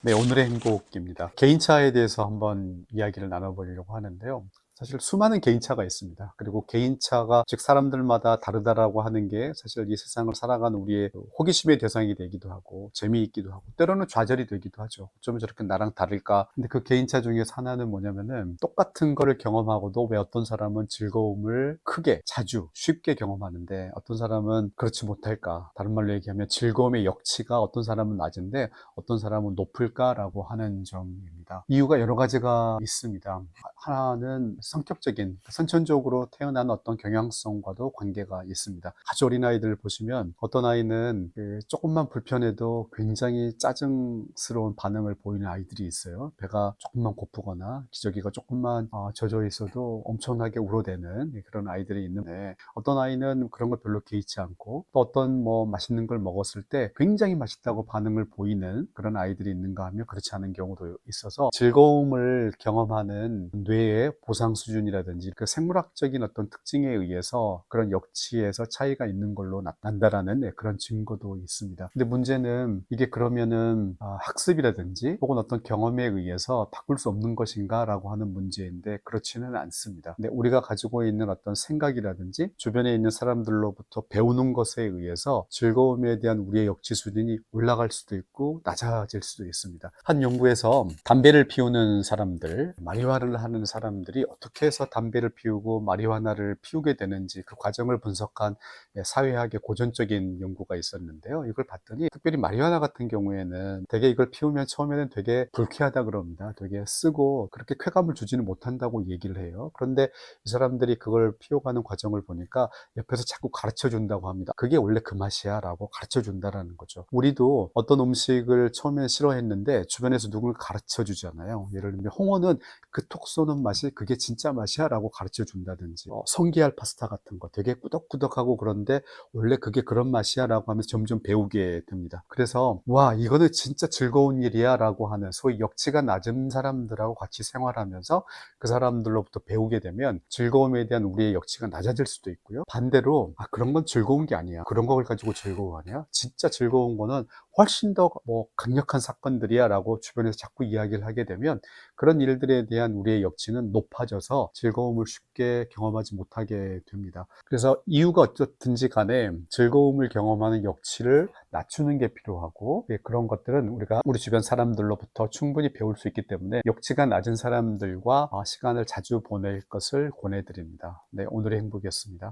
네, 오늘의 행복입니다. 개인차에 대해서 한번 이야기를 나눠보려고 하는데요. 사실 수많은 개인차가 있습니다. 그리고 개인차가 즉 사람들마다 다르다라고 하는 게 사실 이 세상을 살아가는 우리의 호기심의 대상이 되기도 하고 재미있기도 하고 때로는 좌절이 되기도 하죠. 어쩌면 저렇게 나랑 다를까? 근데 그 개인차 중에서 하나는 뭐냐면은 똑같은 거를 경험하고도 왜 어떤 사람은 즐거움을 크게 자주 쉽게 경험하는데 어떤 사람은 그렇지 못할까? 다른 말로 얘기하면 즐거움의 역치가 어떤 사람은 낮은데 어떤 사람은 높을까라고 하는 점입니다. 이유가 여러 가지가 있습니다. 하나는 성격적인, 선천적으로 태어난 어떤 경향성과도 관계가 있습니다. 아주 어린 아이들 보시면 어떤 아이는 조금만 불편해도 굉장히 짜증스러운 반응을 보이는 아이들이 있어요. 배가 조금만 고프거나 기저귀가 조금만 젖어 있어도 엄청나게 울어대는 그런 아이들이 있는데, 어떤 아이는 그런 걸 별로 개의치 않고 또 어떤 뭐 맛있는 걸 먹었을 때 굉장히 맛있다고 반응을 보이는 그런 아이들이 있는가 하면 그렇지 않은 경우도 있어서, 즐거움을 경험하는 뇌의 보상 수준이라든지 그 생물학적인 어떤 특징에 의해서 그런 역치에서 차이가 있는 걸로 나타난다라는 그런 증거도 있습니다. 근데 문제는 이게 그러면은 학습이라든지 혹은 어떤 경험에 의해서 바꿀 수 없는 것인가 라고 하는 문제인데, 그렇지는 않습니다. 근데 우리가 가지고 있는 어떤 생각이라든지 주변에 있는 사람들로부터 배우는 것에 의해서 즐거움에 대한 우리의 역치 수준이 올라갈 수도 있고 낮아질 수도 있습니다. 한 연구에서 담배를 피우는 사람들, 마리화나를 하는 사람들이 어떻게 해서 담배를 피우고 마리화나를 피우게 되는지 그 과정을 분석한 사회학의 고전적인 연구가 있었는데요. 이걸 봤더니 특별히 마리화나 같은 경우에는 되게 이걸 피우면 처음에는 되게 불쾌하다 그럽니다. 되게 쓰고 그렇게 쾌감을 주지는 못한다고 얘기를 해요. 그런데 이 사람들이 그걸 피워가는 과정을 보니까 옆에서 자꾸 가르쳐 준다고 합니다. 그게 원래 그 맛이야 라고 가르쳐 준다라는 거죠. 우리도 어떤 음식을 처음에 싫어했는데 주변에서 누군가 가르쳐 주잖아요. 예를 들면 홍어는 그 톡 쏘는 맛이 그게 진짜 맛이야 라고 가르쳐 준다든지, 성게알 파스타 같은 거 되게 꾸덕꾸덕하고 그런데 원래 그게 그런 맛이야 라고 하면서 점점 배우게 됩니다. 그래서 와, 이거는 진짜 즐거운 일이야 라고 하는 소위 역치가 낮은 사람들하고 같이 생활하면서 그 사람들로부터 배우게 되면 즐거움에 대한 우리의 역치가 낮아질 수도 있고요. 반대로 그런 건 즐거운 게 아니야, 그런 걸 가지고 즐거워하냐, 진짜 즐거운 거는 훨씬 더 뭐 강력한 사건들이야 라고 주변에서 자꾸 이야기를 하게 되면 그런 일들에 대한 우리의 역치는 높아져서 즐거움을 쉽게 경험하지 못하게 됩니다. 그래서 이유가 어떻든지 간에 즐거움을 경험하는 역치를 낮추는 게 필요하고, 그런 것들은 우리가 우리 주변 사람들로부터 충분히 배울 수 있기 때문에 역치가 낮은 사람들과 시간을 자주 보낼 것을 권해드립니다. 네, 오늘의 행복이었습니다.